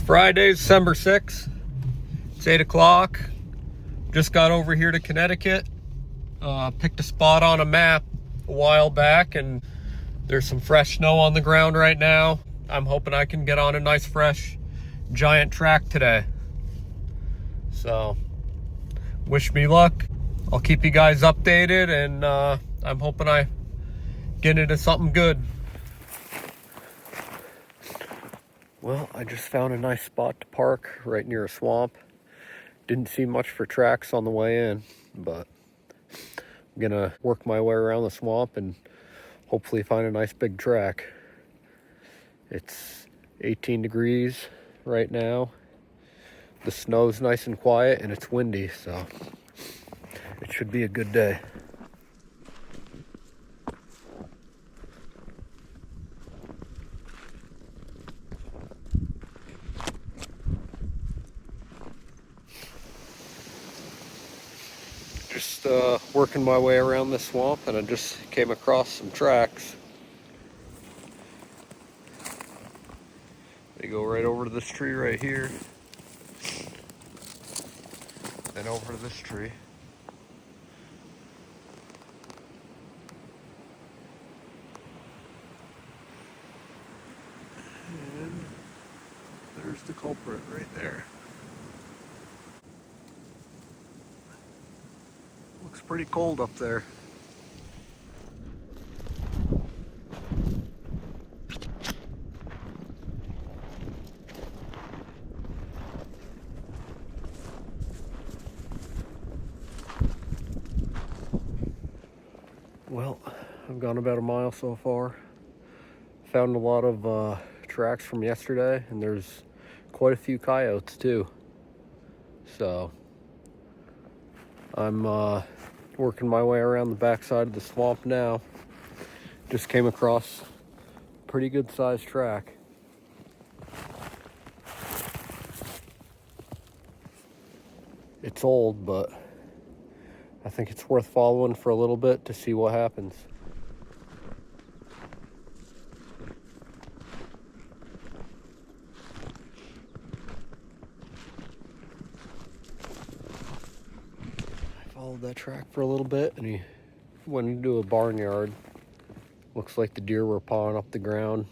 Friday, December 6th. It's 8 o'clock. Just got over here to Connecticut. Picked a spot on a map a while back, and there's some fresh snow on the ground right now. I'm hoping I can get on a nice, fresh, giant track today. So, wish me luck. I'll keep you guys updated, and I'm hoping I get into something good. Well, I just found a nice spot to park right near a swamp. Didn't see much for tracks on the way in, but I'm gonna work my way around the swamp and hopefully find a nice big track. It's 18 degrees right now. The snow's nice and quiet and it's windy, so it should be a good day. Just working my way around the swamp, and I just came across some tracks. They go right over to this tree right here, then over to this tree. And there's the culprit right there. Looks pretty cold up there. Well, I've gone about a mile so far. Found a lot of tracks from yesterday, and there's quite a few coyotes too. So I'm working my way around the backside of the swamp now. Just came across a pretty good sized track. It's old, but I think it's worth following for a little bit to see what happens. Followed that track for a little bit, and he went into a barnyard. Looks like the deer were pawing up the ground,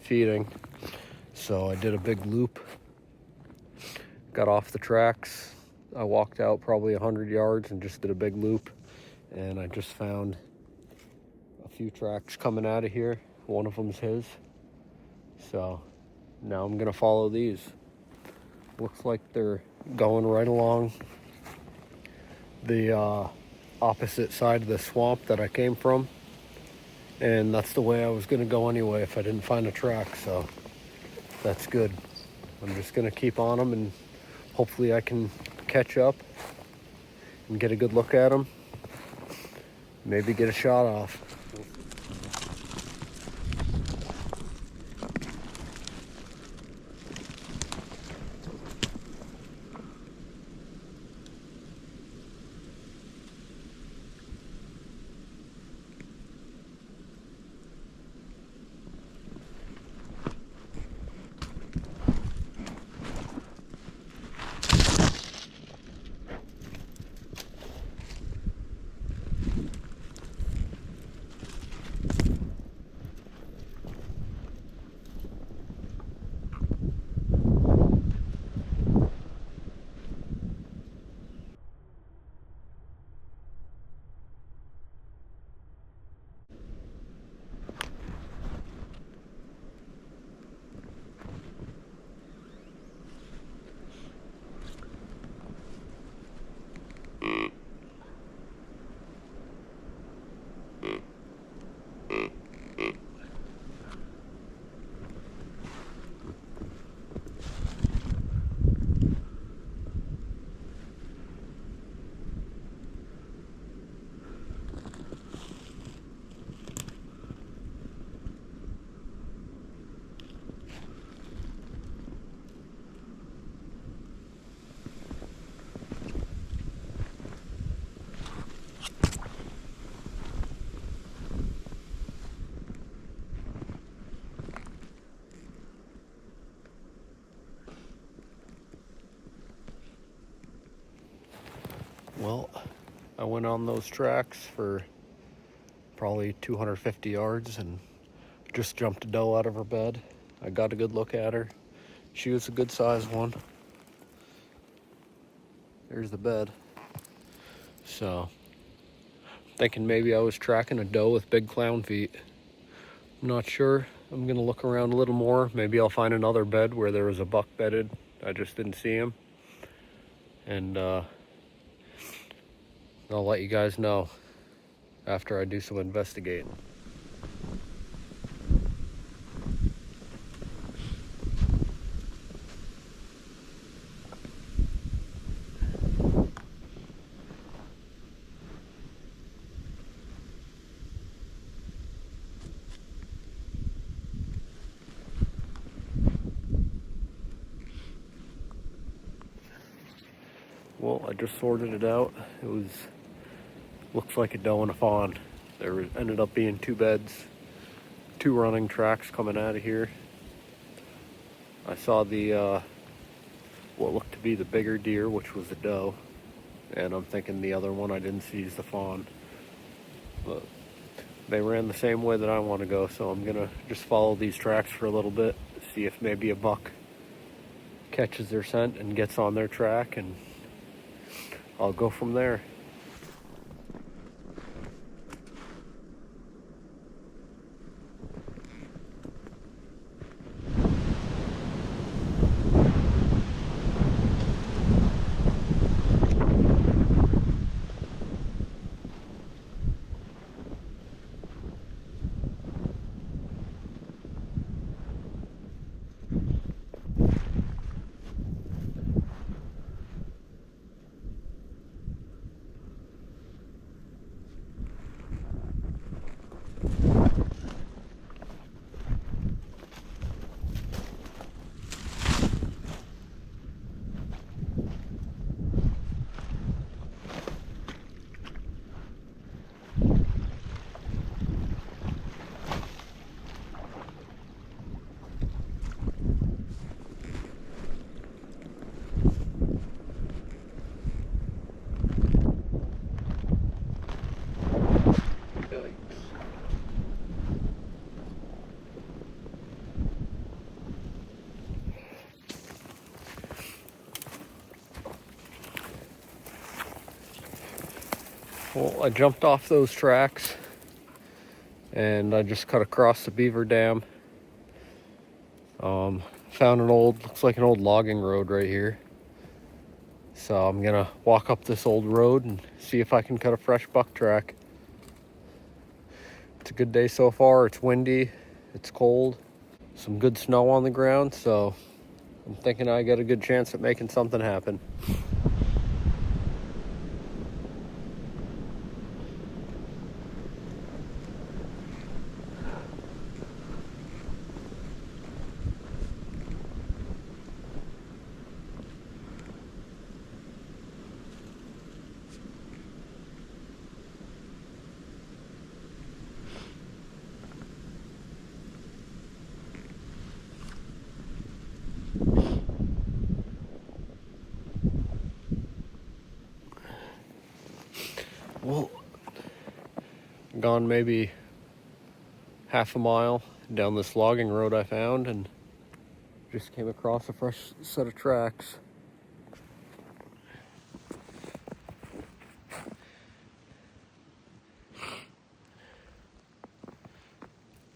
feeding. So I did a big loop, got off the tracks. I walked out probably 100 yards and just did a big loop. And I just found a few tracks coming out of here. One of them's his. So now I'm gonna follow these. Looks like they're going right along the opposite side of the swamp that I came from, and that's the way I was going to go anyway if I didn't find a track, so that's good. I'm just going to keep on them, and hopefully I can catch up and get a good look at them, maybe get a shot off. Well, I went on those tracks for probably 250 yards and just jumped a doe out of her bed. I got a good look at her. She was a good sized one. There's the bed. So, thinking maybe I was tracking a doe with big clown feet. I'm not sure. I'm gonna look around a little more. Maybe I'll find another bed where there was a buck bedded. I just didn't see him. And I'll let you guys know after I do some investigating. Well, I just sorted it out. Looks like a doe and a fawn. There ended up being two beds, two running tracks coming out of here. I saw the what looked to be the bigger deer, which was the doe, and I'm thinking the other one I didn't see is the fawn. But they ran the same way that I want to go, so I'm gonna just follow these tracks for a little bit, see if maybe a buck catches their scent and gets on their track, and I'll go from there. Well, I jumped off those tracks and I just cut across the beaver dam. Found looks like an old logging road right here. So I'm gonna walk up this old road and see if I can cut a fresh buck track. It's a good day so far. It's windy, it's cold, some good snow on the ground, so I'm thinking I got a good chance at making something happen. Well, gone maybe half a mile down this logging road I found and just came across a fresh set of tracks.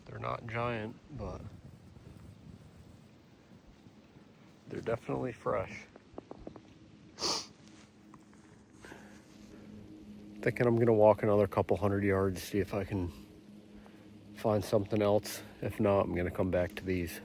They're not giant, but they're definitely fresh. Thinking I'm gonna walk another couple hundred yards, see if I can find something else. If not, I'm gonna come back to these.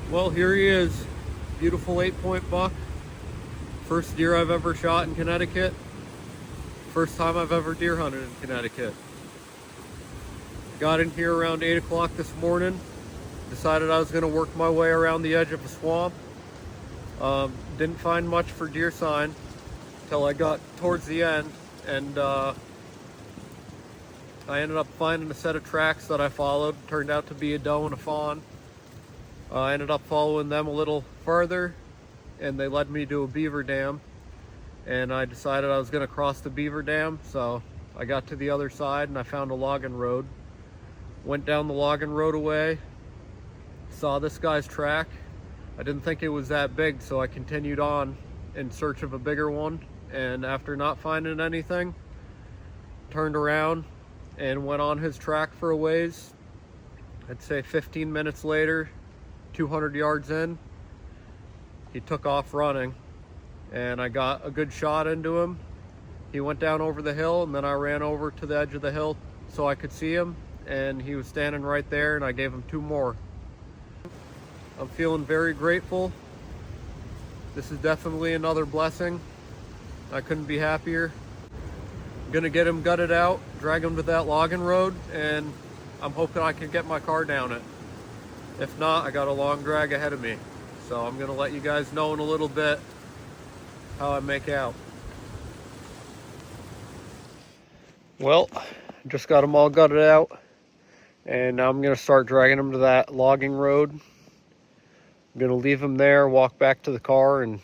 Well, here he is. Beautiful 8-point buck. First deer I've ever shot in Connecticut. First time I've ever deer hunted in Connecticut. Got in here around 8 o'clock this morning. Decided I was going to work my way around the edge of a swamp. Didn't find much for deer sign till I got towards the end, and I ended up finding a set of tracks that I followed. Turned out to be a doe and a fawn. I ended up following them a little farther, and they led me to a beaver dam, and I decided I was going to cross the beaver dam, so I got to the other side and I found a logging road. Went down the logging road away, saw this guy's track. I didn't think it was that big, so I continued on in search of a bigger one, and after not finding anything, turned around and went on his track for a ways. I'd say 15 minutes later, 200 yards in, he took off running, and I got a good shot into him. He went down over the hill, and then I ran over to the edge of the hill so I could see him, and he was standing right there, and I gave him 2 more. I'm feeling very grateful. This is definitely another blessing. I couldn't be happier. I'm gonna get him gutted out, drag him to that logging road, and I'm hoping I can get my car down it. If not, I got a long drag ahead of me. So I'm gonna let you guys know in a little bit how I make out. Well, just got them all gutted out, and now I'm gonna start dragging them to that logging road. I'm gonna leave them there, walk back to the car, and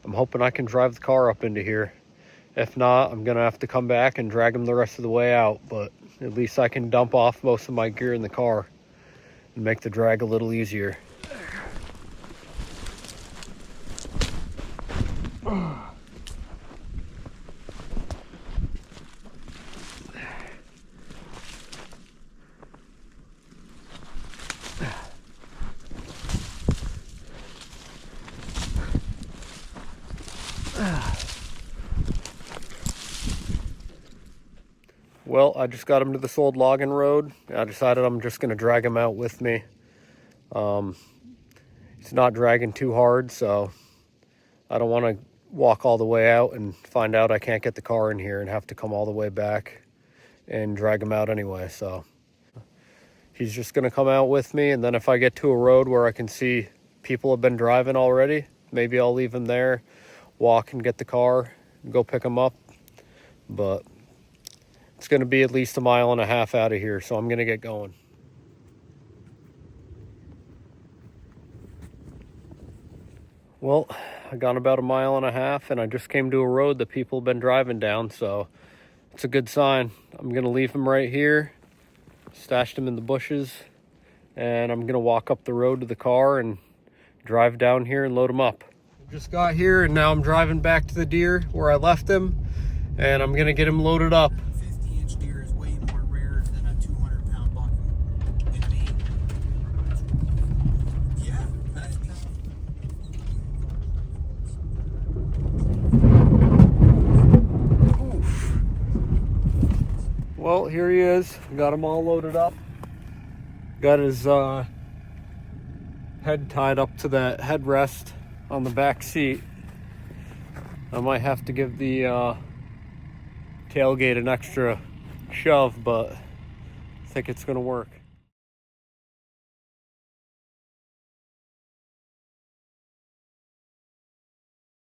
I'm hoping I can drive the car up into here. If not, I'm gonna have to come back and drag them the rest of the way out, but at least I can dump off most of my gear in the car and make the drag a little easier. Well, I just got him to this old logging road. I decided I'm just going to drag him out with me. It's not dragging too hard, so I don't want to walk all the way out and find out I can't get the car in here and have to come all the way back and drag him out anyway. So he's just going to come out with me, and then if I get to a road where I can see people have been driving already, maybe I'll leave him there, walk and get the car, and go pick him up. But it's going to be at least 1.5 miles out of here, so I'm going to get going. Well, I got about 1.5 miles, and I just came to a road that people have been driving down, so it's a good sign. I'm going to leave him right here, stashed him in the bushes, and I'm going to walk up the road to the car and drive down here and load him up. Just got here, and now I'm driving back to the deer where I left him, and I'm going to get him loaded up. Well, here he is. Got him all loaded up. Got his head tied up to that headrest on the back seat. I might have to give the tailgate an extra shove, but I think it's going to work.